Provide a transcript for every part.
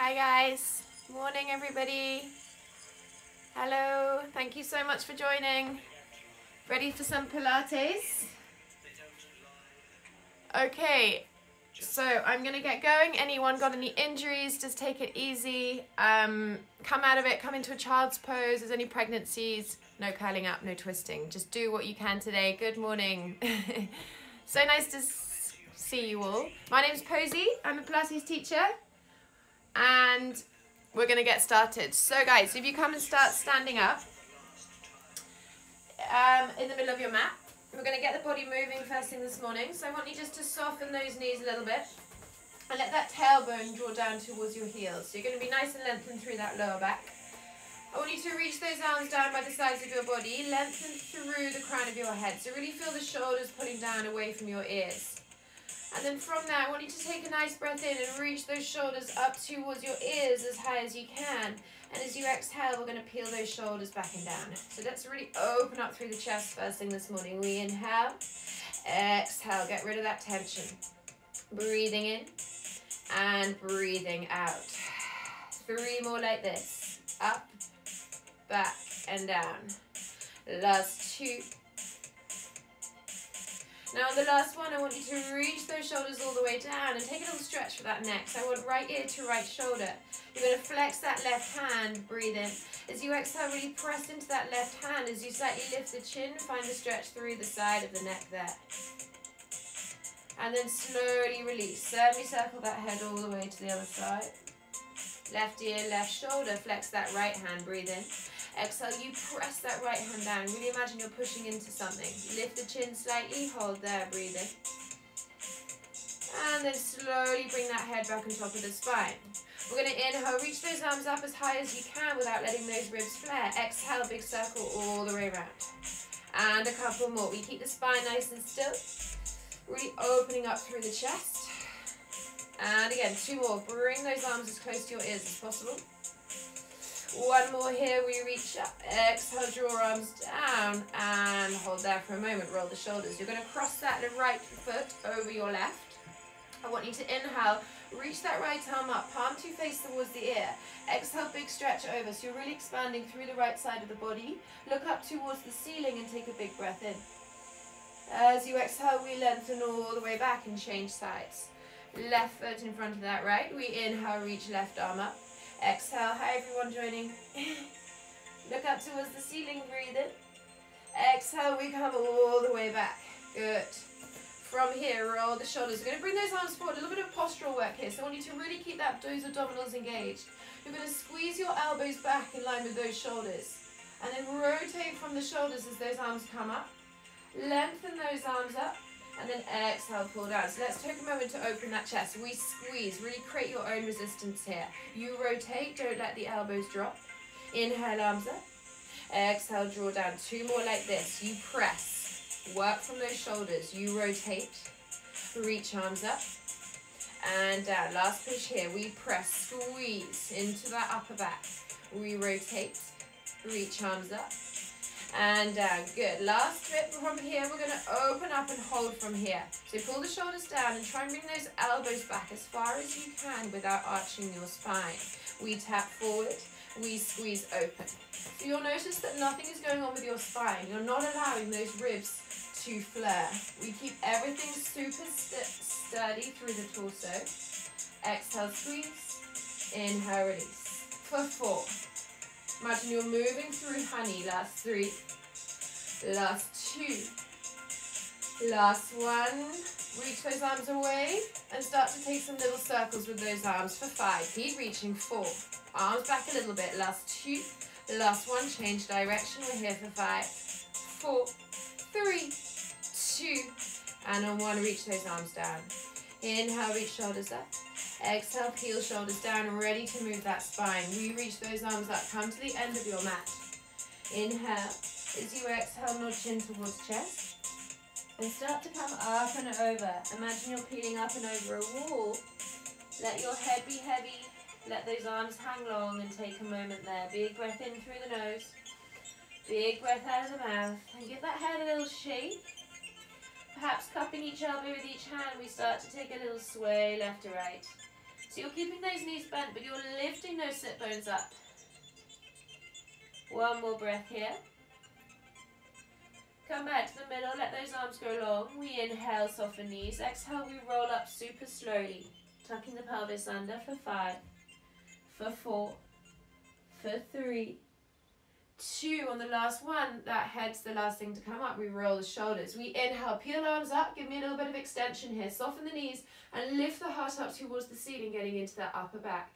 Hi guys, morning everybody. Hello, thank you so much for joining. Ready for some Pilates? Okay, so I'm gonna get going. Anyone got any injuries, just take it easy. Come out of it, come into a child's pose. If there's any pregnancies, no curling up, no twisting. Just do what you can today. Good morning. So nice to see you all. My name's Posie, I'm a Pilates teacher. And we're going to get started. So guys, if you come and start standing up in the middle of your mat, we're going to get the body moving first thing this morning. So I want you just to soften those knees a little bit and let that tailbone draw down towards your heels. So you're going to be nice and lengthened through that lower back. I want you to reach those arms down by the sides of your body, lengthen through the crown of your head. So really feel the shoulders pulling down away from your ears. And then from there, I want you to take a nice breath in and reach those shoulders up towards your ears as high as you can. And as you exhale, we're going to peel those shoulders back and down. So let's really open up through the chest first thing this morning. We inhale, exhale, get rid of that tension. Breathing in and breathing out. 3 more like this. Up, back, and down. Last 2. Now on the last one, I want you to reach those shoulders all the way down and take a little stretch for that neck. So I want right ear to right shoulder. You're going to flex that left hand, breathe in. As you exhale, really press into that left hand. As you slightly lift the chin, find the stretch through the side of the neck there. And then slowly release. Semicircle that head all the way to the other side. Left ear, left shoulder, flex that right hand, breathe in. Exhale, you press that right hand down. Really imagine you're pushing into something. Lift the chin slightly, hold there, breathe in. And then slowly bring that head back on top of the spine. We're going to inhale, reach those arms up as high as you can without letting those ribs flare. Exhale, big circle all the way around. And a couple more. We keep the spine nice and still. Really opening up through the chest. And again, 2 more. Bring those arms as close to your ears as possible. 1 more here, we reach up, exhale, draw arms down, and hold there for a moment, roll the shoulders. You're going to cross that right foot over your left. I want you to inhale, reach that right arm up, palm to face towards the ear. Exhale, big stretch over, so you're really expanding through the right side of the body. Look up towards the ceiling and take a big breath in. As you exhale, we lengthen all the way back and change sides. Left foot in front of that right, we inhale, reach left arm up. Exhale, hi everyone joining. Look up towards the ceiling, breathe in. Exhale, we come all the way back. Good. From here, roll the shoulders. We're going to bring those arms forward, a little bit of postural work here. So I want you to really keep those abdominals engaged. You're going to squeeze your elbows back in line with those shoulders. And then rotate from the shoulders as those arms come up. Lengthen those arms up. And then exhale, pull down. So let's take a moment to open that chest. We squeeze, really create your own resistance here. You rotate, don't let the elbows drop. Inhale, arms up. Exhale, draw down. 2 more like this. You press, work from those shoulders. You rotate, reach arms up and down. Last push here. We press, squeeze into that upper back. We rotate, reach arms up. And down, good. Last bit from here, we're going to open up and hold from here. So pull the shoulders down and try and bring those elbows back as far as you can without arching your spine. We tap forward, we squeeze open. So you'll notice that nothing is going on with your spine. You're not allowing those ribs to flare. We keep everything super sturdy through the torso. Exhale, squeeze. Inhale, release. For 4. Imagine you're moving through honey. Last 3. Last 2. Last 1. Reach those arms away and start to take some little circles with those arms for 5. Keep reaching. 4. Arms back a little bit. Last 2. Last 1. Change direction. We're here for 5. 4. 3. 2. And on 1, reach those arms down. Inhale, reach shoulders up. Exhale, peel shoulders down, ready to move that spine. We reach those arms up, come to the end of your mat. Inhale, as you exhale, nod chin towards chest. And start to come up and over. Imagine you're peeling up and over a wall. Let your head be heavy. Let those arms hang long and take a moment there. Big breath in through the nose. Big breath out of the mouth. And give that head a little shake. Perhaps cupping each elbow with each hand, we start to take a little sway left to right. So you're keeping those knees bent, but you're lifting those sit bones up. One more breath here. Come back to the middle, let those arms go long. We inhale, soften knees. Exhale, we roll up super slowly. Tucking the pelvis under for 5, for 4, for 3, 2. On the last one, that head's the last thing to come up. We roll the shoulders. We inhale, peel arms up. Give me a little bit of extension here. Soften the knees and lift the heart up towards the ceiling, getting into that upper back.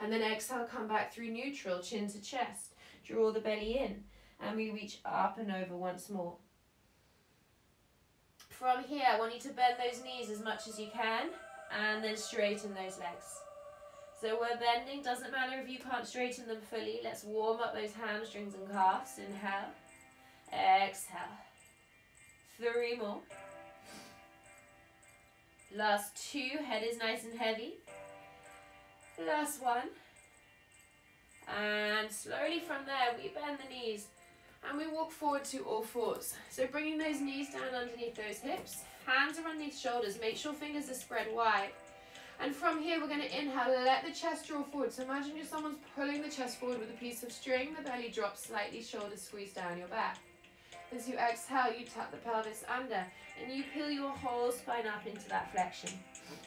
And then exhale, come back through neutral, chin to chest. Draw the belly in. And we reach up and over once more. From here, I want you to bend those knees as much as you can and then straighten those legs. So we're bending, doesn't matter if you can't straighten them fully. Let's warm up those hamstrings and calves. Inhale, exhale. 3 more. Last 2, head is nice and heavy. Last 1. And slowly from there, we bend the knees. And we walk forward to all fours. So bringing those knees down underneath those hips. Hands are underneath shoulders. Make sure fingers are spread wide. And from here, we're going to inhale. Let the chest draw forward. So imagine if someone's pulling the chest forward with a piece of string. The belly drops slightly. Shoulders squeeze down your back. As you exhale, you tuck the pelvis under. And you peel your whole spine up into that flexion.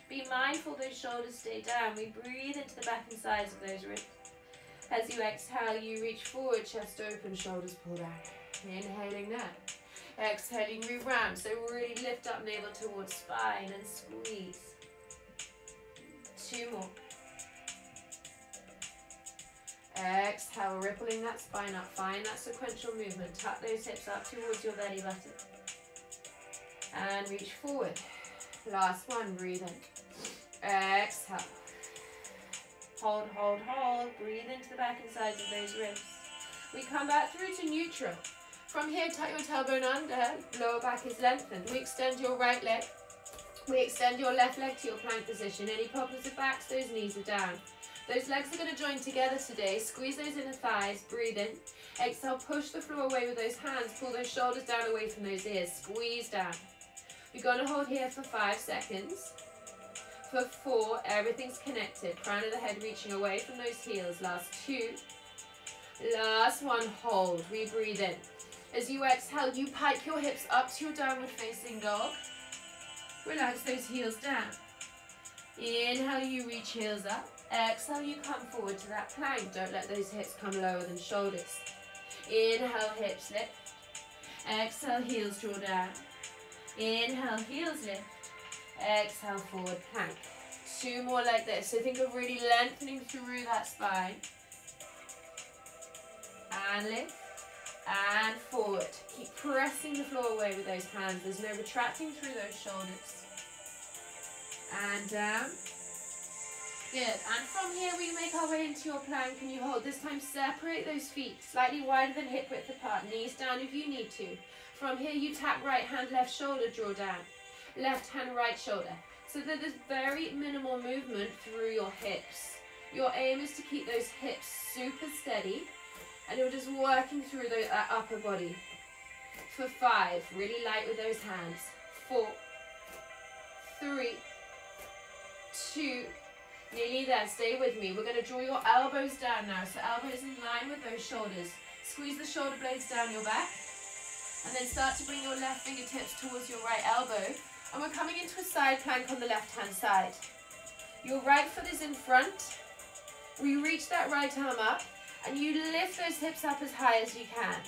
Be mindful those shoulders stay down. We breathe into the back and sides of those ribs. As you exhale, you reach forward, chest open, shoulders pull down. Inhaling that. Exhaling, we round. So really lift up navel towards spine and squeeze. 2 more. Exhale, rippling that spine up. Find that sequential movement. Tuck those hips up towards your belly button. And reach forward. Last one, breathe in. Exhale. Hold, hold, hold. Breathe into the back and sides of those ribs. We come back through to neutral. From here, tuck your tailbone under. Lower back is lengthened. We extend your right leg. We extend your left leg to your plank position. Any problems with backs, those knees are down. Those legs are going to join together today. Squeeze those inner thighs. Breathe in. Exhale, push the floor away with those hands. Pull those shoulders down away from those ears. Squeeze down. We're going to hold here for 5 seconds. For 4, everything's connected. Crown of the head reaching away from those heels. Last 2. Last 1, hold. We breathe in. As you exhale, you pike your hips up to your downward facing dog. Relax those heels down. Inhale, you reach heels up. Exhale, you come forward to that plank. Don't let those hips come lower than shoulders. Inhale, hips lift. Exhale, heels draw down. Inhale, heels lift. Exhale, forward plank. 2 more like this. So think of really lengthening through that spine. And lift. And forward. Keep pressing the floor away with those hands. There's no retracting through those shoulders. And down. Good. And from here we make our way into your plank and you hold. This time separate those feet. Slightly wider than hip width apart. Knees down if you need to. From here you tap right hand, left shoulder, draw down. Left hand, right shoulder. So that there's very minimal movement through your hips. Your aim is to keep those hips super steady and you're just working through the upper body. For 5, really light with those hands. 4, 3, 2, nearly there. Stay with me. We're going to draw your elbows down now. So elbows in line with those shoulders. Squeeze the shoulder blades down your back. And then start to bring your left fingertips towards your right elbow. And we're coming into a side plank on the left-hand side. Your right foot is in front. We reach that right arm up. And you lift those hips up as high as you can.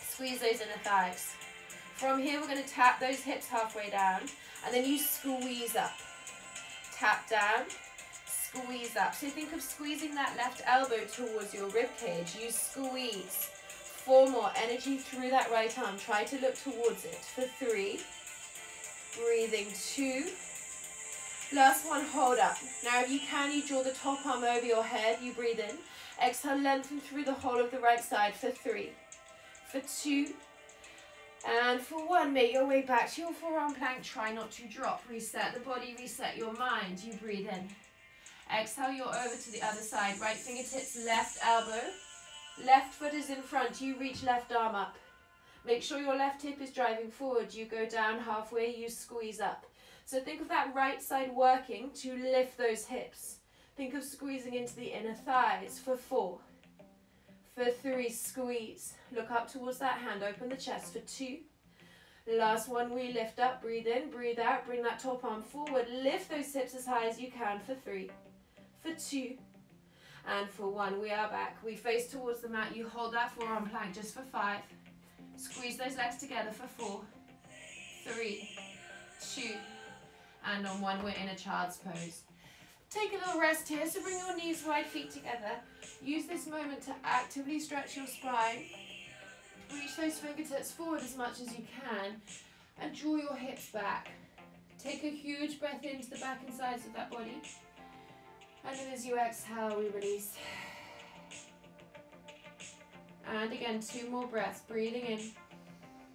Squeeze those inner thighs. From here, we're going to tap those hips halfway down. And then you squeeze up. Tap down. Squeeze up. So think of squeezing that left elbow towards your rib cage. You squeeze. 4 more. Energy through that right arm. Try to look towards it. For 3. Breathing. 2. Last 1. Hold up. Now if you can, you draw the top arm over your head. You breathe in. Exhale, lengthen through the whole of the right side. For 3. For 2. And for 1, make your way back to your forearm plank. Try not to drop. Reset the body, reset your mind. You breathe in. Exhale, you're over to the other side. Right fingertips, left elbow. Left foot is in front. You reach left arm up. Make sure your left hip is driving forward. You go down halfway, you squeeze up. So think of that right side working to lift those hips. Think of squeezing into the inner thighs for 4. For 3, squeeze. Look up towards that hand, open the chest for 2. Last one, we lift up, breathe in, breathe out, bring that top arm forward, lift those hips as high as you can for 3, for 2, and for 1, we are back. We face towards the mat, you hold that forearm plank just for 5. Squeeze those legs together for 4, 3, 2, and on 1, we're in a child's pose. Take a little rest here, so bring your knees wide, feet together. Use this moment to actively stretch your spine. Reach those fingertips forward as much as you can and draw your hips back. Take a huge breath into the back and sides of that body. And then as you exhale, we release. And again, 2 more breaths. Breathing in.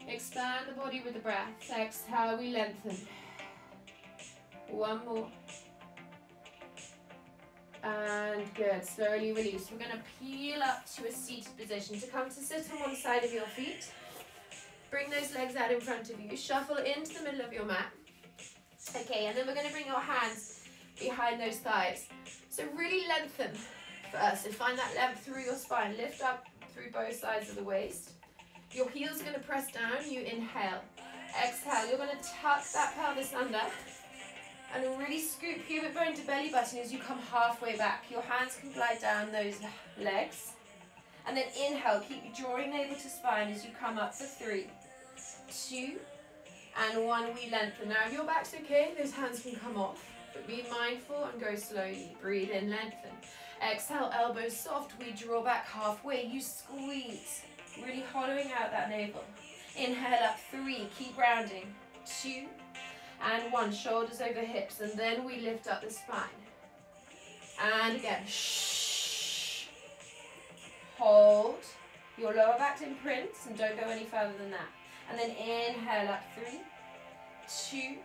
Expand the body with the breath. Exhale, we lengthen. 1 more. And good, slowly release. We're going to peel up to a seated position. To come to sit on one side of your feet. Bring those legs out in front of you. Shuffle into the middle of your mat. Okay, and then we're going to bring your hands behind those thighs. So really lengthen first. So find that length through your spine. Lift up through both sides of the waist. Your heels are going to press down. You inhale. Exhale. You're going to tuck that pelvis under. And really scoop pubic bone to belly button as you come halfway back. Your hands can glide down those legs. And then inhale, keep drawing navel to spine as you come up for 3, 2, and 1, we lengthen. Now if your back's okay, those hands can come off. But be mindful and go slowly. Breathe in, lengthen. Exhale, elbows soft, we draw back halfway. You squeeze, really hollowing out that navel. Inhale up, 3, keep rounding. 2, and 1, shoulders over hips, and then we lift up the spine. And again, shh. Hold. Your lower back imprints, and don't go any further than that. And then inhale up, 3, 2,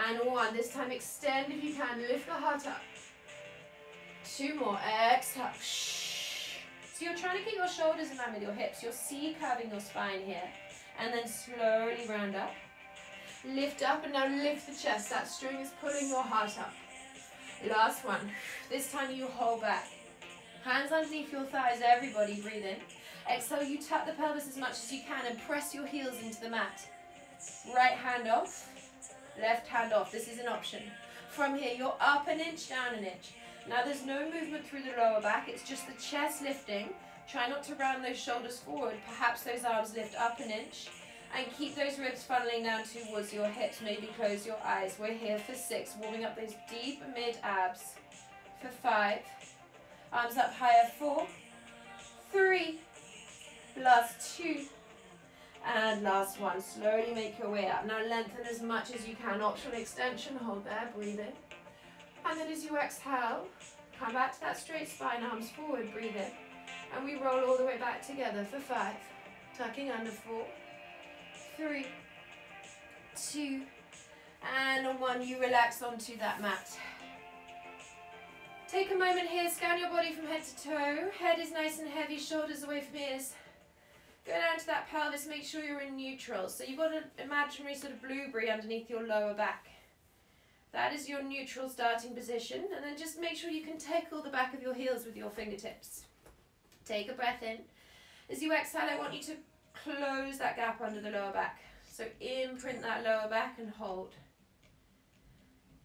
and 1. This time extend if you can, lift the heart up. 2 more, exhale, shh. So you're trying to keep your shoulders in line with your hips. You're C-curving your spine here. And then slowly round up. Lift up and now lift the chest. That string is pulling your heart up. Last one. This time you hold back. Hands underneath your thighs, everybody, breathe in. Exhale, you tuck the pelvis as much as you can and press your heels into the mat. Right hand off, left hand off. This is an option. From here, you're up an inch, down an inch. Now there's no movement through the lower back. It's just the chest lifting. Try not to round those shoulders forward. Perhaps those arms lift up an inch. And keep those ribs funneling down towards your hips. Maybe close your eyes. We're here for 6. Warming up those deep mid-abs. For 5. Arms up higher. 4. 3. Last 2. And last 1. Slowly make your way up. Now lengthen as much as you can. Optional extension. Hold there. Breathe in. And then as you exhale, come back to that straight spine. Arms forward. Breathe in. And we roll all the way back together for 5. Tucking under. 4. 3, 2, and on 1, you relax onto that mat. Take a moment here, scan your body from head to toe. Head is nice and heavy, shoulders away from ears. Go down to that pelvis, make sure you're in neutral. So you've got an imaginary sort of blueberry underneath your lower back. That is your neutral starting position. And then just make sure you can tickle the back of your heels with your fingertips. Take a breath in. As you exhale, I want you to close that gap under the lower back. So imprint that lower back and hold.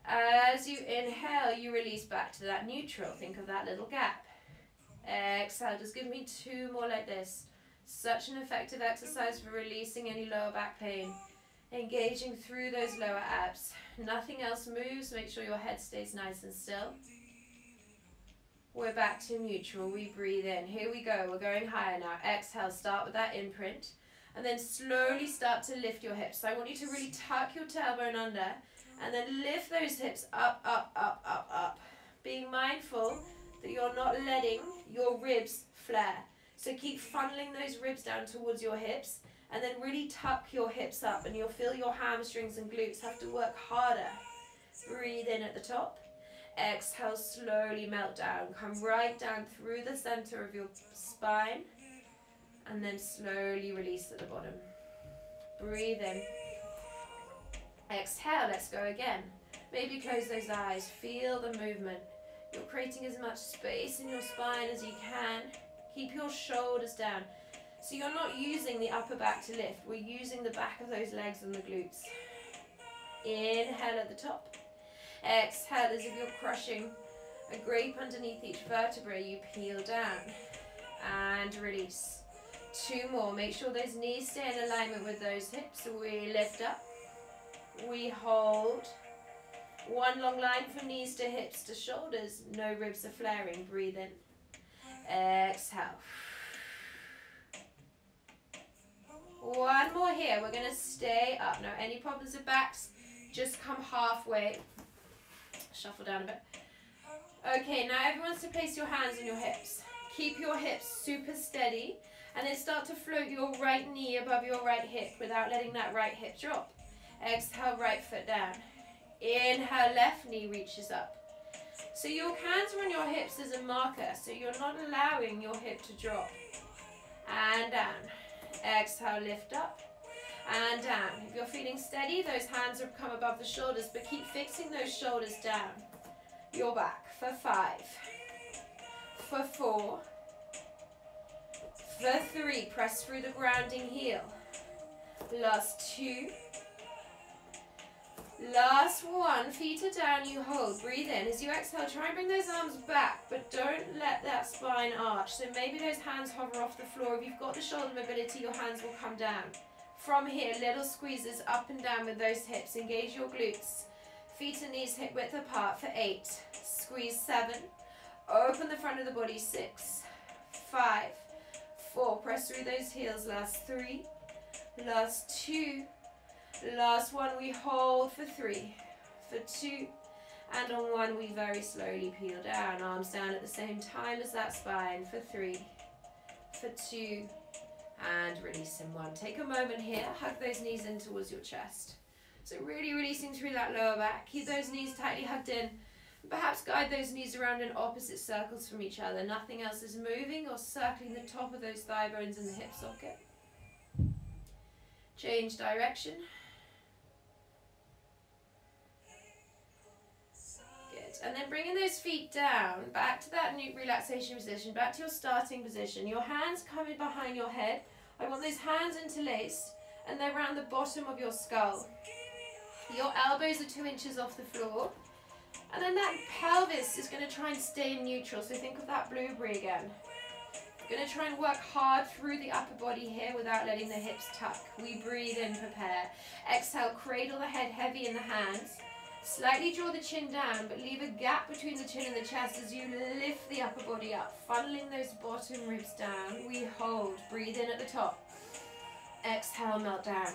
As you inhale, you release back to that neutral. Think of that little gap. Exhale, just give me 2 more like this. Such an effective exercise for releasing any lower back pain. Engaging through those lower abs. Nothing else moves. Make sure your head stays nice and still. We're back to neutral. We breathe in. Here we go. We're going higher now. Exhale. Start with that imprint. And then slowly start to lift your hips. So I want you to really tuck your tailbone under. And then lift those hips up, up, up, up, up. Being mindful that you're not letting your ribs flare. So keep funneling those ribs down towards your hips. And then really tuck your hips up. And you'll feel your hamstrings and glutes have to work harder. Breathe in at the top. Exhale, slowly melt down. Come right down through the center of your spine. And then slowly release at the bottom. Breathe in. Exhale, let's go again. Maybe close those eyes. Feel the movement. You're creating as much space in your spine as you can. Keep your shoulders down. So you're not using the upper back to lift. We're using the back of those legs and the glutes. Inhale at the top. Exhale as if you're crushing a grape underneath each vertebrae. You peel down and release. 2 more. Make sure those knees stay in alignment with those hips. We lift up. We hold. 1 long line from knees to hips to shoulders. No ribs are flaring. Breathe in. Exhale. 1 more here. We're going to stay up. Now, any problems with backs, just come halfway. Shuffle down a bit. Okay, now everyone wants to place your hands on your hips. Keep your hips super steady. And then start to float your right knee above your right hip without letting that right hip drop. Exhale, right foot down. Inhale, left knee reaches up. So your hands are on your hips as a marker, so you're not allowing your hip to drop. And down. Exhale, lift up. And down. If you're feeling steady, those hands have come above the shoulders, but keep fixing those shoulders down. You're back for 5. For 4. For 3. Press through the grounding heel. Last 2. Last 1. Feet are down, you hold. Breathe in. As you exhale, try and bring those arms back, but don't let that spine arch. So maybe those hands hover off the floor. If you've got the shoulder mobility, your hands will come down. From here, little squeezes up and down with those hips. Engage your glutes. Feet and knees hip width apart for 8. Squeeze 7. Open the front of the body. 6. 5. 4. Press through those heels. Last 3. Last 2. Last 1. We hold for 3. For 2. And on 1, we very slowly peel down. Arms down at the same time as that spine. For 3. For 2. And release in 1. Take a moment here. Hug those knees in towards your chest. So really releasing through that lower back. Keep those knees tightly hugged in. Perhaps guide those knees around in opposite circles from each other. Nothing else is moving or circling the top of those thigh bones in the hip socket. Change direction. Good. And then bringing those feet down, back to that new relaxation position, back to your starting position. Your hands coming behind your head. I want those hands interlaced and they're around the bottom of your skull. Your elbows are 2 inches off the floor. And then that pelvis is going to try and stay in neutral. So think of that blueberry again. You're going to try and work hard through the upper body here without letting the hips tuck. We breathe in, prepare. Exhale, cradle the head heavy in the hands. Slightly draw the chin down, but leave a gap between the chin and the chest as you lift the upper body up, funneling those bottom ribs down. We hold. Breathe in at the top. Exhale, melt down.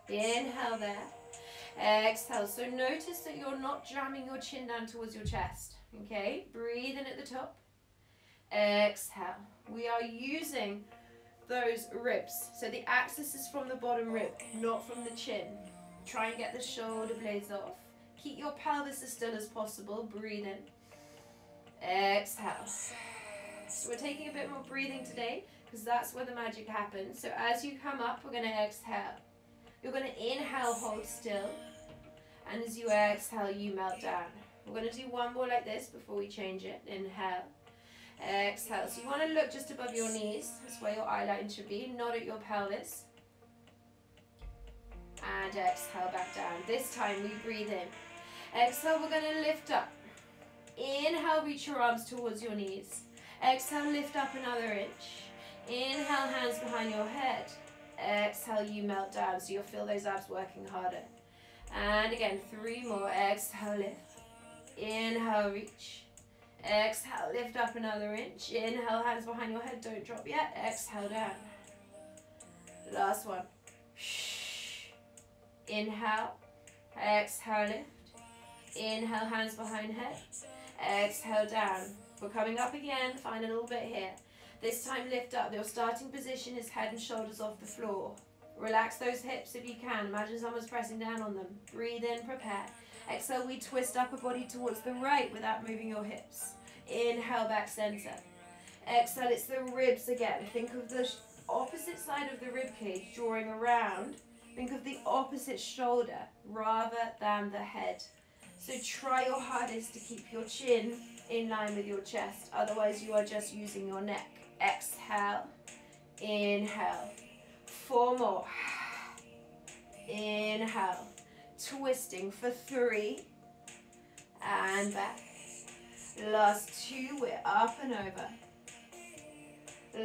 Inhale there. Exhale. So notice that you're not jamming your chin down towards your chest. Okay? Breathe in at the top. Exhale. We are using those ribs. So the axis is from the bottom rib, not from the chin. Try and get the shoulder blades off. Keep your pelvis as still as possible. Breathe in. Exhale. So we're taking a bit more breathing today because that's where the magic happens. So as you come up, we're going to exhale. You're going to inhale, hold still. And as you exhale, you melt down. We're going to do 1 more like this before we change it. Inhale. Exhale. So you want to look just above your knees. That's where your eye line should be, not at your pelvis. And exhale back down. This time we breathe in. Exhale, we're going to lift up. Inhale, reach your arms towards your knees. Exhale, lift up another inch. Inhale, hands behind your head. Exhale, you melt down, so you'll feel those abs working harder. And again, 3 more. Exhale, lift. Inhale, reach. Exhale, lift up another inch. Inhale, hands behind your head, don't drop yet. Exhale, down. Last one. Inhale. Exhale, lift. Inhale, hands behind head. Exhale, down. We're coming up again. Find a little bit here. This time lift up. Your starting position is head and shoulders off the floor. Relax those hips if you can. Imagine someone's pressing down on them. Breathe in, prepare. Exhale, we twist upper body towards the right without moving your hips. Inhale, back center. Exhale, it's the ribs again. Think of the opposite side of the rib cage drawing around. Think of the opposite shoulder rather than the head. So try your hardest to keep your chin in line with your chest. Otherwise, you are just using your neck. Exhale. Inhale. 4 more. Inhale. Twisting for 3. And back. Last 2, we're up and over.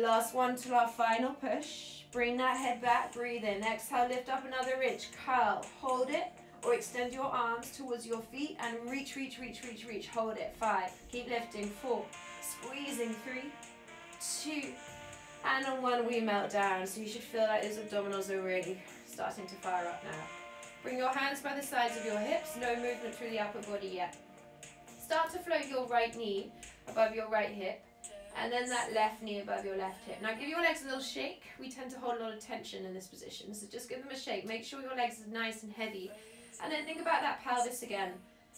Last 1 to our final push. Bring that head back, breathe in. Exhale, lift up another inch. Curl, hold it, or extend your arms towards your feet and reach, reach, reach, reach, reach. Hold it. 5, keep lifting. 4, squeezing. 3, 2, and on 1 we melt down. So you should feel like those abdominals are really starting to fire up now. Bring your hands by the sides of your hips. No movement through the upper body yet. Start to float your right knee above your right hip, and then that left knee above your left hip. Now give your legs a little shake. We tend to hold a lot of tension in this position, so just give them a shake. Make sure your legs are nice and heavy. And then think about that pelvis again.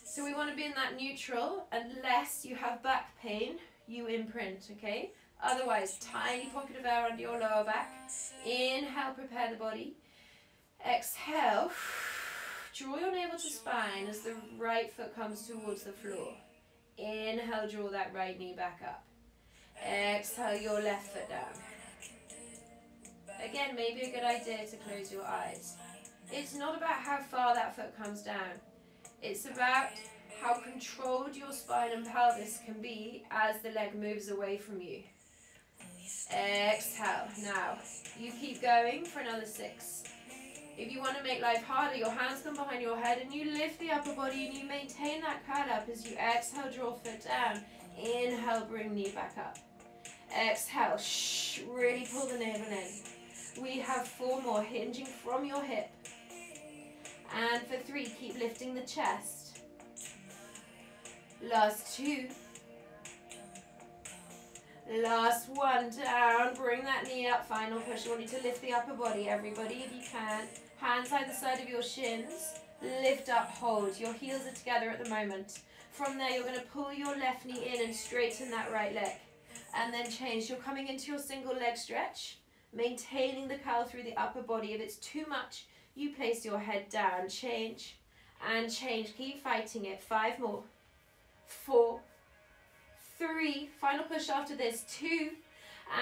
So we want to be in that neutral. Unless you have back pain, you imprint, okay? Otherwise, tiny pocket of air under your lower back. Inhale, prepare the body. Exhale. Draw your navel to spine as the right foot comes towards the floor. Inhale, draw that right knee back up. Exhale, your left foot down. Again, maybe a good idea to close your eyes. It's not about how far that foot comes down. It's about how controlled your spine and pelvis can be as the leg moves away from you. Exhale. Now, you keep going for another 6. If you want to make life harder, your hands come behind your head and you lift the upper body and you maintain that curl up as you exhale, draw foot down. Inhale, bring knee back up. Exhale, really pull the navel in. We have 4 more, hinging from your hip. And for 3, keep lifting the chest. Last 2. Last 1, down, bring that knee up, final push. I want you to lift the upper body, everybody, if you can. Hands either side of your shins, lift up, hold. Your heels are together at the moment. From there, you're going to pull your left knee in and straighten that right leg. And then change. You're coming into your single leg stretch, maintaining the curl through the upper body. If it's too much, you place your head down. Change and change. Keep fighting it. 5 more. 4, 3. Final push after this. 2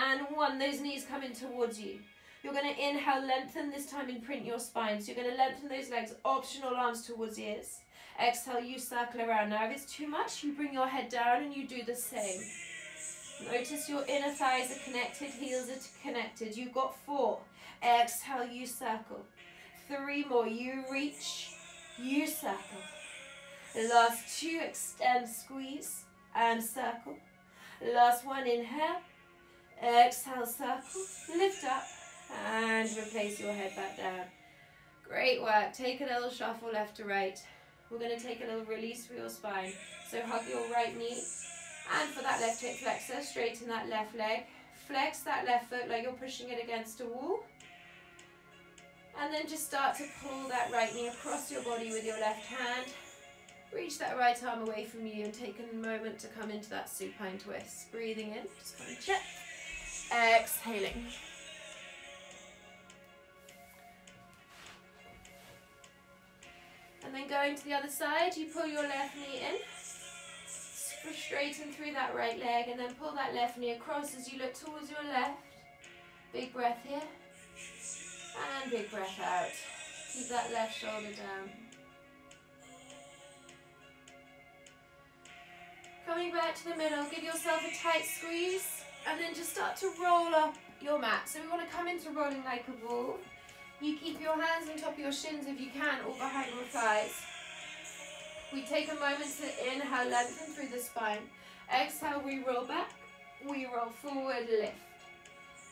and 1. Those knees come in towards you. You're going to inhale, lengthen, this time imprint your spine. So you're going to lengthen those legs, optional arms towards ears. Exhale, you circle around. Now if it's too much, you bring your head down and you do the same. Notice your inner thighs are connected, heels are connected. You've got 4. Exhale, you circle. 3 more, you reach, you circle. The last 2, extend, squeeze, and circle. Last 1, inhale. Exhale, circle, lift up. And replace your head back down. Great work. Take a little shuffle left to right. We're going to take a little release for your spine. So hug your right knee. And for that left hip flexor, straighten that left leg. Flex that left foot like you're pushing it against a wall. And then just start to pull that right knee across your body with your left hand. Reach that right arm away from you and take a moment to come into that supine twist. Breathing in, just punch it. Exhaling. And then going to the other side, you pull your left knee in, straighten through that right leg, and then pull that left knee across as you look towards your left. Big breath here, and big breath out. Keep that left shoulder down. Coming back to the middle, give yourself a tight squeeze, and then just start to roll up your mat. So we want to come into rolling like a ball. You keep your hands on top of your shins if you can, or behind your thighs. We take a moment to inhale, lengthen through the spine. Exhale, we roll back, we roll forward, lift.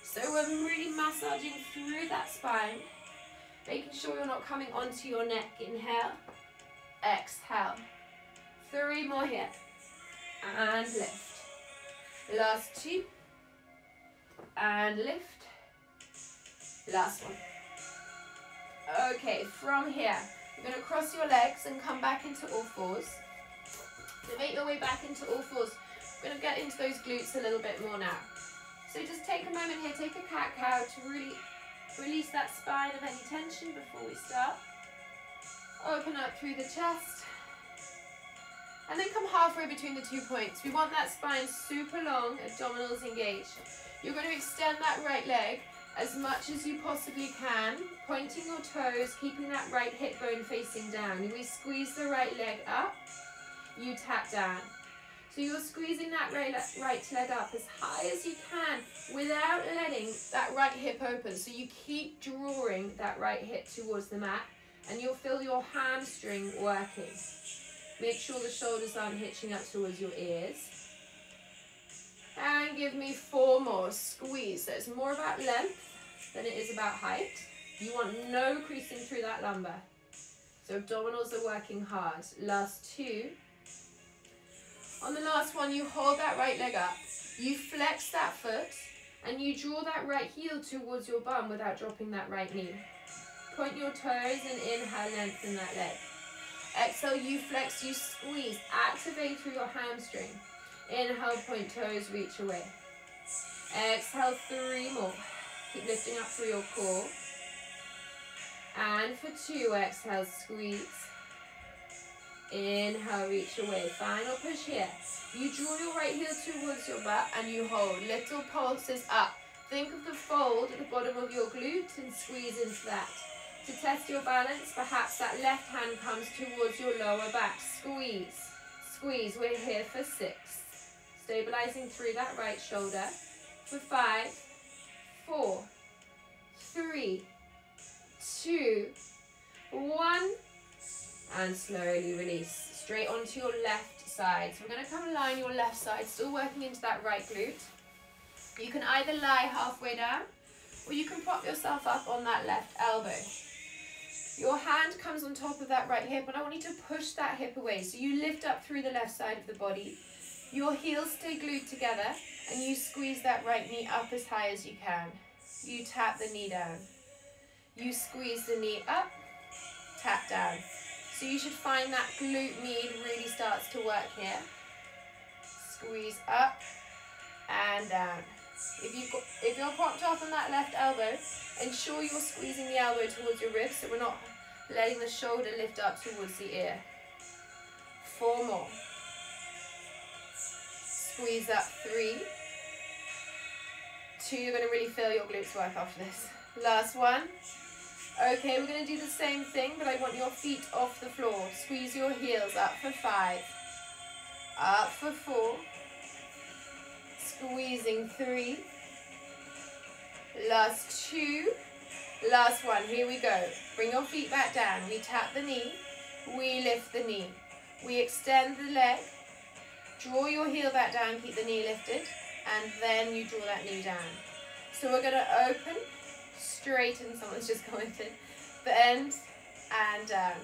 So we're really massaging through that spine, making sure you're not coming onto your neck. Inhale, exhale. 3 more here, and lift. Last 2, and lift. Last 1. Okay, from here, you're going to cross your legs and come back into all fours. So make your way back into all fours. We're going to get into those glutes a little bit more now. So just take a moment here, take a cat-cow to really release that spine of any tension before we start. Open up through the chest. And then come halfway between the 2 points. We want that spine super long, abdominals engaged. You're going to extend that right leg as much as you possibly can, pointing your toes, keeping that right hip bone facing down. We squeeze the right leg up, you tap down. So you're squeezing that right leg up as high as you can without letting that right hip open. So you keep drawing that right hip towards the mat, and you'll feel your hamstring working. Make sure the shoulders aren't hitching up towards your ears. And give me 4 more. Squeeze. So it's more about length than it is about height. You want no creasing through that lumbar. So abdominals are working hard. Last 2. On the last one, you hold that right leg up. You flex that foot and you draw that right heel towards your bum without dropping that right knee. Point your toes and inhale, lengthen that leg. Exhale, you flex, you squeeze. Activate through your hamstring. Inhale, point toes, reach away. Exhale, 3 more. Keep lifting up through your core. And for 2, exhale, squeeze. Inhale, reach away. Final push here. You draw your right heel towards your butt and you hold. Little pulses up. Think of the fold at the bottom of your glute and squeeze into that. To test your balance, perhaps that left hand comes towards your lower back. Squeeze. Squeeze. We're here for 6. Stabilizing through that right shoulder. For 5, 4, 3, 2, 1. And slowly release. Straight onto your left side. So we're going to come line your left side, still working into that right glute. You can either lie halfway down, or you can prop yourself up on that left elbow. Your hand comes on top of that right hip, and I want you to push that hip away. So you lift up through the left side of the body. Your heels stay glued together, and you squeeze that right knee up as high as you can. You tap the knee down. You squeeze the knee up, tap down. So you should find that glute med really starts to work here. Squeeze up and down. If you're propped up on that left elbow, ensure you're squeezing the elbow towards your ribs so we're not letting the shoulder lift up towards the ear. 4 more. Squeeze up. 3. 2, you're going to really feel your glutes work after this. Last one. Okay, we're going to do the same thing, but I want your feet off the floor. Squeeze your heels up for 5. Up for 4. Squeezing 3. Last 2. Last 1. Here we go. Bring your feet back down. We tap the knee. We lift the knee. We extend the leg. Draw your heel back down. Keep the knee lifted. And then you draw that knee down. So we're going to open, straighten. Someone's just commented. Bend and down.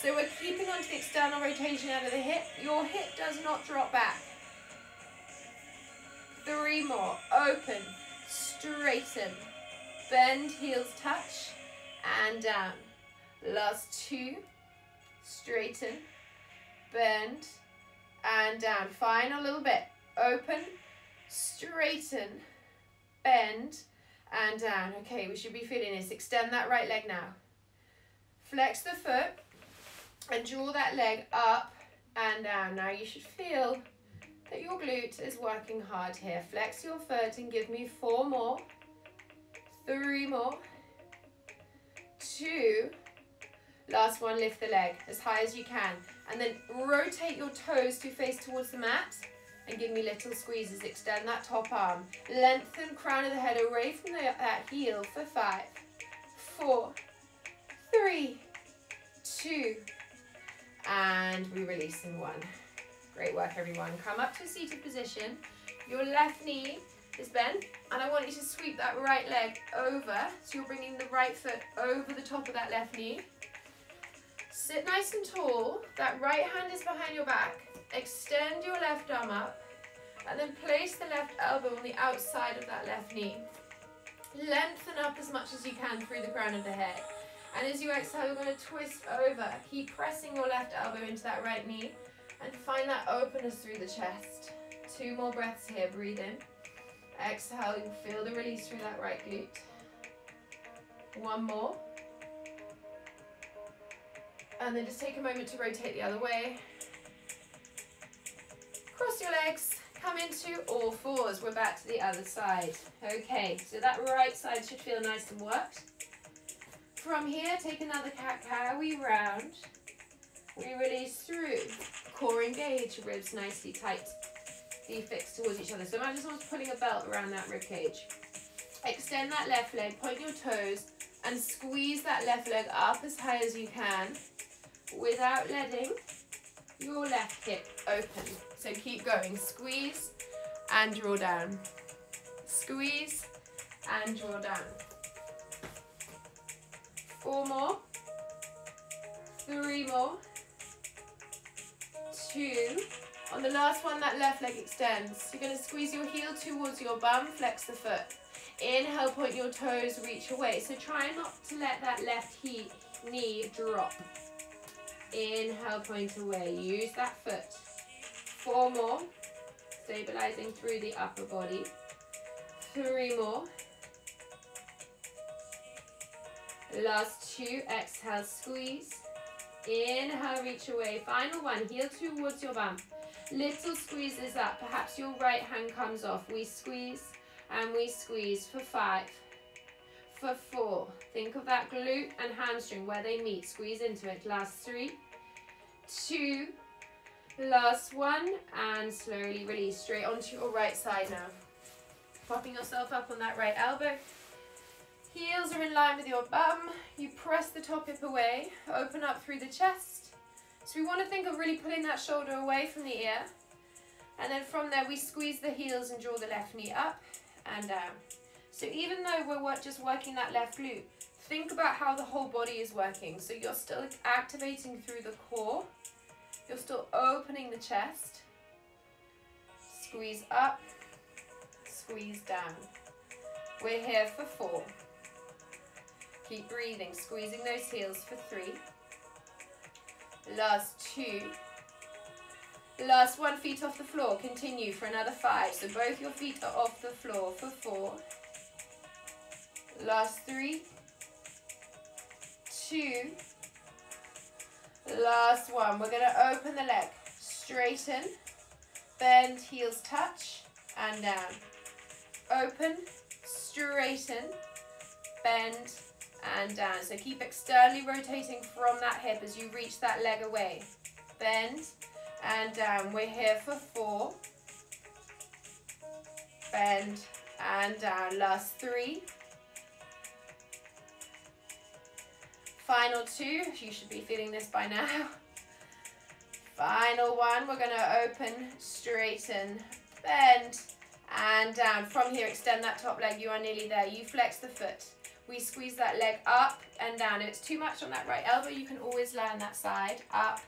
So we're keeping onto the external rotation out of the hip. Your hip does not drop back. 3 more. Open, straighten, bend, heels touch, and down. Last 2. Straighten, bend, and down. Final little bit. Open, straighten, bend, and down. Okay, we should be feeling this. Extend that right leg now. Flex the foot and draw that leg up and down. Now you should feel that your glute is working hard here. Flex your foot and give me 4 more. 3 more. 2. Last one, lift the leg as high as you can. And then rotate your toes to face towards the mat and give me little squeezes. Extend that top arm. Lengthen crown of the head away from that heel for 5, 4, 3, 2, and we release in 1. Great work, everyone. Come up to a seated position. Your left knee is bent, and I want you to sweep that right leg over. So you're bringing the right foot over the top of that left knee. Sit nice and tall. That right hand is behind your back. Extend your left arm up, and then place the left elbow on the outside of that left knee. Lengthen up as much as you can through the crown of the head. And as you exhale, you're going to twist over. Keep pressing your left elbow into that right knee and find that openness through the chest. 2 more breaths here. Breathe in. Exhale, you'll feel the release through that right glute. 1 more. And then just take a moment to rotate the other way. cross your legs, come into all fours. We're back to the other side. Okay, so that right side should feel nice and worked. From here, take another cat-cow, we round, we release through, core engage, ribs nicely tight, be fixed towards each other. So imagine someone's putting a belt around that rib cage. Extend that left leg, point your toes, and squeeze that left leg up as high as you can without letting your left hip open. So keep going, squeeze and draw down, squeeze and draw down. 4 more, 3 more, 2. On the last one, that left leg extends. You're going to squeeze your heel towards your bum, flex the foot. Inhale, point your toes, reach away. So try not to let that left knee drop. Inhale, point away. Use that foot. 4 more, stabilizing through the upper body. 3 more. Last 2, exhale, squeeze. Inhale, reach away. Final one, heel towards your bum. Little squeezes up. Perhaps your right hand comes off. We squeeze and we squeeze for 5, for 4. Think of that glute and hamstring where they meet. Squeeze into it. Last 3, 2, last 1, and slowly release straight onto your right side now. Popping yourself up on that right elbow. Heels are in line with your bum. You press the top hip away, open up through the chest. So we want to think of really pulling that shoulder away from the ear. And then from there, we squeeze the heels and draw the left knee up and down. So even though we're just working that left glute, think about how the whole body is working. So you're still activating through the core. You're still opening the chest. Squeeze up, squeeze down. We're here for 4. Keep breathing, squeezing those heels for 3. Last 2. Last 1, feet off the floor. Continue for another 5. So both your feet are off the floor for 4. Last 3. 2. Last 1. We're going to open the leg. Straighten. Bend, heels touch, and down. Open, straighten, bend, and down. So keep externally rotating from that hip as you reach that leg away. Bend and down. We're here for 4. Bend and down. Last 3. Final 2. You should be feeling this by now. Final 1. We're going to open, straighten, bend, and down. From here, extend that top leg. You are nearly there. You flex the foot. We squeeze that leg up and down. If it's too much on that right elbow, you can always lie on that side. Up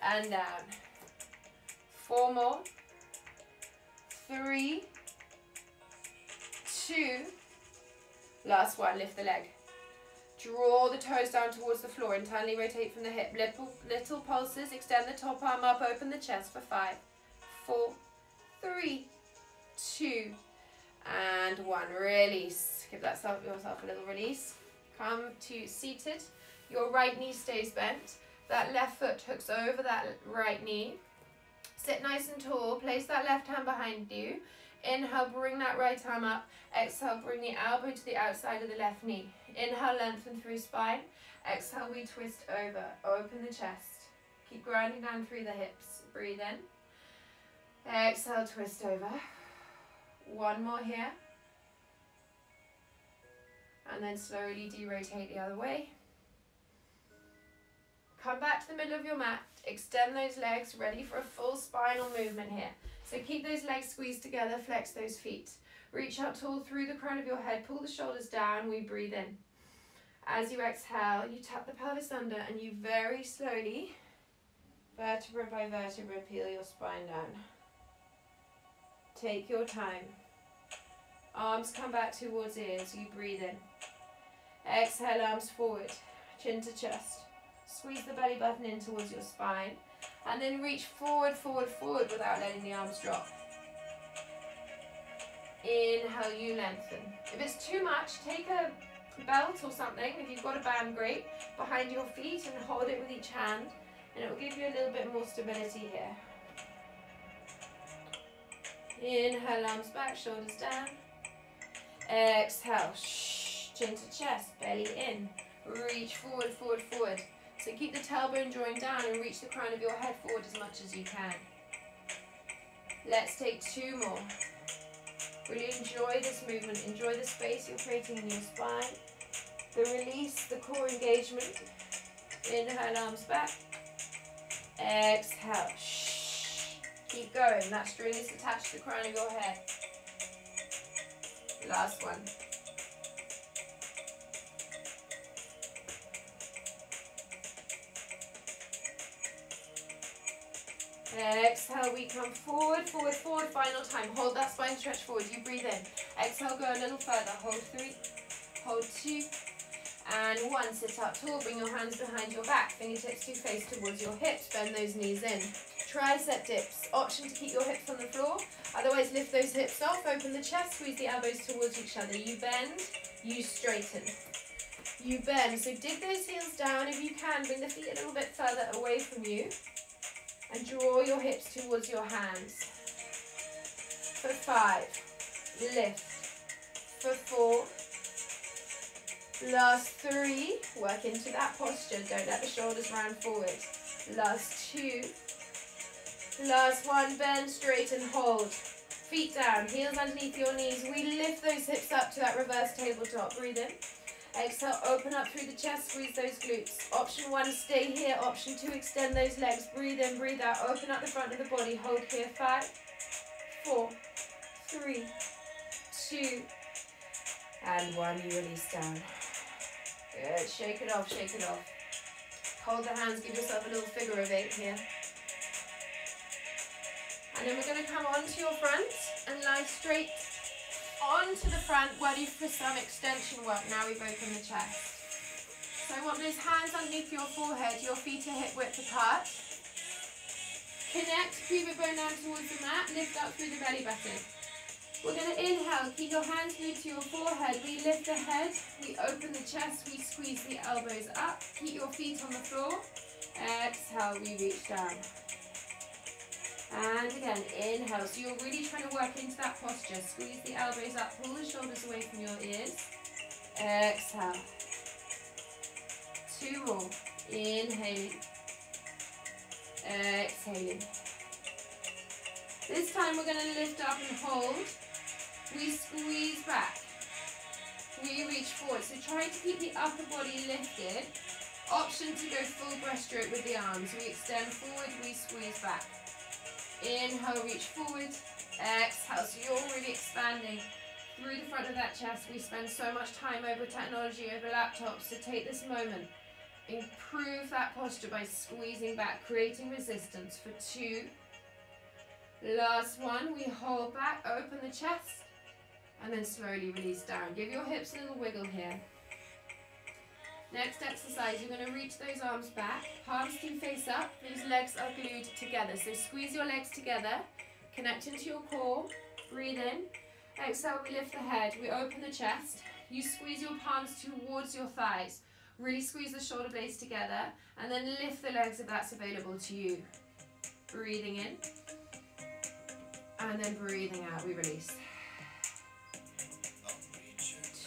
and down. 4 more. 3. 2. Last 1. Lift the leg. Draw the toes down towards the floor. Internally rotate from the hip. Little pulses. Extend the top arm up. Open the chest for 5, 4, 3, 2, and 1. Release. Give yourself a little release. Come to seated. Your right knee stays bent. That left foot hooks over that right knee. Sit nice and tall. Place that left hand behind you. Inhale, bring that right arm up. Exhale, bring the elbow to the outside of the left knee. Inhale, lengthen through spine. Exhale, we twist over. Open the chest. Keep grounding down through the hips. Breathe in. Exhale, twist over. 1 more here. And then slowly derotate the other way. Come back to the middle of your mat. Extend those legs, ready for a full spinal movement here. So keep those legs squeezed together, flex those feet. Reach out tall through the crown of your head, pull the shoulders down, we breathe in. As you exhale, you tap the pelvis under and you very slowly, vertebra by vertebra, peel your spine down. Take your time. Arms come back towards ears, you breathe in. Exhale, arms forward, chin to chest. Squeeze the belly button in towards your spine. And then reach forward, forward, forward without letting the arms drop. Inhale, you lengthen. If it's too much, take a belt or something, if you've got a band, great, behind your feet and hold it with each hand. And it will give you a little bit more stability here. Inhale, arms back, shoulders down. Exhale, chin to chest, belly in. Reach forward, forward, forward. So keep the tailbone drawing down and reach the crown of your head forward as much as you can. Let's take 2 more. Really enjoy this movement. Enjoy the space you're creating in your spine. The release, the core engagement. Inhale, arms back. Exhale. Keep going. That string is attached to the crown of your head. Last one. Exhale, we come forward, forward, forward. Final time. Hold that spine stretch forward. You breathe in. Exhale, go a little further. Hold 3, hold 2, and 1. Sit up tall. Bring your hands behind your back. Fingertips to face towards your hips. Bend those knees in. Tricep dips. Option to keep your hips on the floor. Otherwise, lift those hips off. Open the chest. Squeeze the elbows towards each other. You bend. You straighten. You bend. So dig those heels down. If you can, bring the feet a little bit further away from you. And draw your hips towards your hands. For 5, lift. For 4, last 3, work into that posture. Don't let the shoulders round forward. Last 2, last 1, bend, straighten, hold. Feet down, heels underneath your knees. We lift those hips up to that reverse tabletop. Breathe in. Exhale, open up through the chest, squeeze those glutes. Option 1, stay here. Option 2, extend those legs. Breathe in, breathe out. Open up the front of the body. Hold here. 5, 4, 3, 2, and 1. You release down. Good. Shake it off, shake it off. Hold the hands. Give yourself a little figure of 8 here. And then we're going to come onto your front and lie straight onto the front, ready for some extension work. Now we've opened the chest. So I want those hands underneath your forehead, your feet are hip width apart. Connect pubic bone down towards the mat, lift up through the belly button. We're going to inhale, keep your hands glued to your forehead. We lift the head, we open the chest, we squeeze the elbows up. Keep your feet on the floor. Exhale, we reach down. And again, inhale. So you're really trying to work into that posture. Squeeze the elbows up, pull the shoulders away from your ears. Exhale. 2 more. Inhaling. Exhaling. This time we're going to lift up and hold. We squeeze back. We reach forward. So try to keep the upper body lifted. Option to go full breaststroke with the arms. We extend forward, we squeeze back. Inhale, reach forward. Exhale, so you're really expanding through the front of that chest. We spend so much time over technology, over laptops, so take this moment. Improve that posture by squeezing back, creating resistance for 2. Last 1, we hold back, open the chest, and then slowly release down. Give your hips a little wiggle here. Next exercise, you're going to reach those arms back, palms do face up, these legs are glued together. So squeeze your legs together, connect into your core, breathe in. Exhale, we lift the head, we open the chest. You squeeze your palms towards your thighs. Really squeeze the shoulder blades together, and then lift the legs if that's available to you. Breathing in, and then breathing out, we release.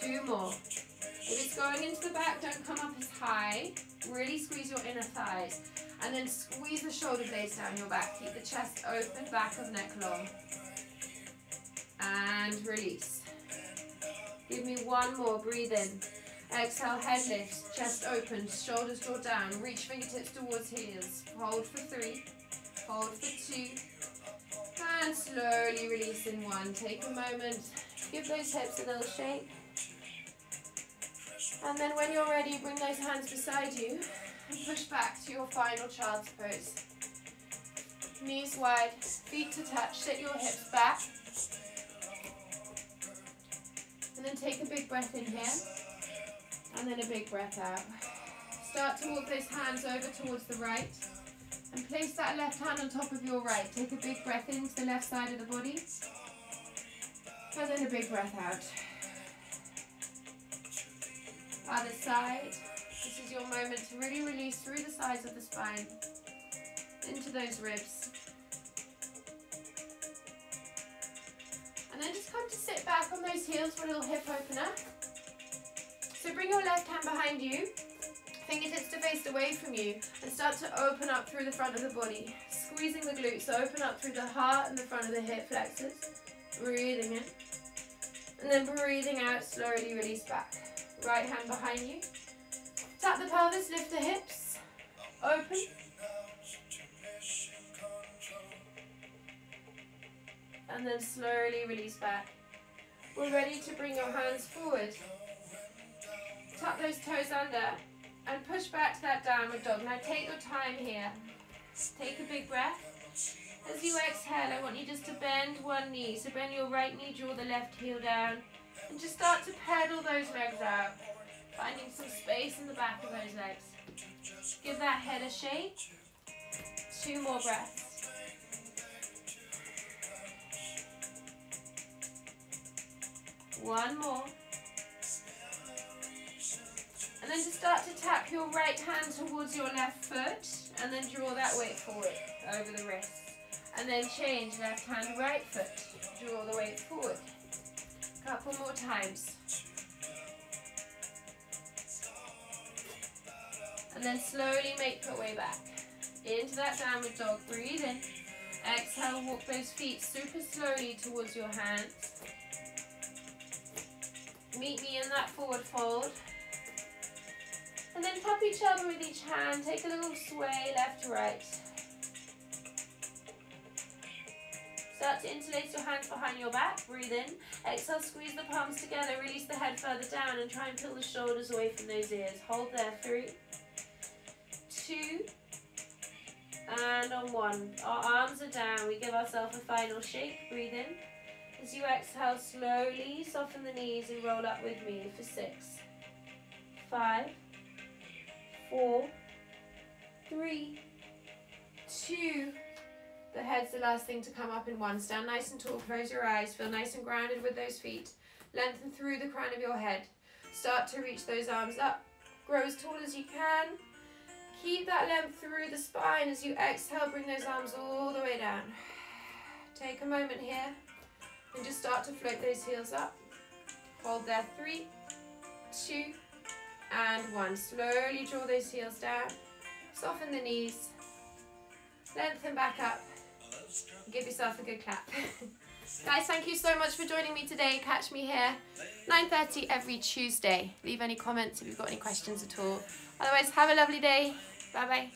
2 more. If it's going into the back, don't come up as high. Really squeeze your inner thighs. And then squeeze the shoulder blades down your back. Keep the chest open, back of neck long. And release. Give me 1 more, breathe in. Exhale, head lifts, chest open, shoulders draw down. Reach fingertips towards heels. Hold for 3, hold for 2. And slowly release in 1. Take a moment, give those hips a little shake. And then when you're ready, bring those hands beside you and push back to your final child's pose. Knees wide, feet to touch, sit your hips back. And then take a big breath in here, and then a big breath out. Start to walk those hands over towards the right, and place that left hand on top of your right. Take a big breath into the left side of the body, and then a big breath out. Other side. This is your moment to really release through the sides of the spine into those ribs. And then just come to sit back on those heels for a little hip opener. So bring your left hand behind you, fingertips to face away from you, and start to open up through the front of the body. Squeezing the glutes, so open up through the heart and the front of the hip flexors. Breathing in. And then breathing out, slowly release back. Right hand behind you. Tap the pelvis, lift the hips. Open. And then slowly release back. We're ready to bring your hands forward. Tuck those toes under and push back to that downward dog. Now take your time here. Take a big breath. As you exhale, I want you just to bend one knee. So bend your right knee, draw the left heel down, and just start to pedal those legs out, finding some space in the back of those legs. Give that head a shake. 2 more breaths. One more. And then just start to tap your right hand towards your left foot, and then draw that weight forward over the wrist. And then change left hand, right foot. Draw the weight forward. Couple more times. And then slowly make your way back into that downward dog. Breathe in. Exhale, walk those feet super slowly towards your hands. Meet me in that forward fold. And then tap each other with each hand. Take a little sway left to right. Start to interlace your hands behind your back. Breathe in. Exhale, squeeze the palms together. Release the head further down and try and peel the shoulders away from those ears. Hold there. 3, 2, and on 1. Our arms are down. We give ourselves a final shake. Breathe in. As you exhale, slowly soften the knees and roll up with me for 6, 5, 4, 3, 2. The head's the last thing to come up in 1. Stand nice and tall, close your eyes, feel nice and grounded with those feet. Lengthen through the crown of your head. Start to reach those arms up. Grow as tall as you can. Keep that length through the spine. As you exhale, bring those arms all the way down. Take a moment here and just start to float those heels up. Hold there. 3, 2, and 1. Slowly draw those heels down. Soften the knees. Lengthen back up. Give yourself a good clap. Guys, thank you so much for joining me today. Catch me here 9:30 every Tuesday. Leave any comments if you've got any questions at all. Otherwise, have a lovely day. Bye bye.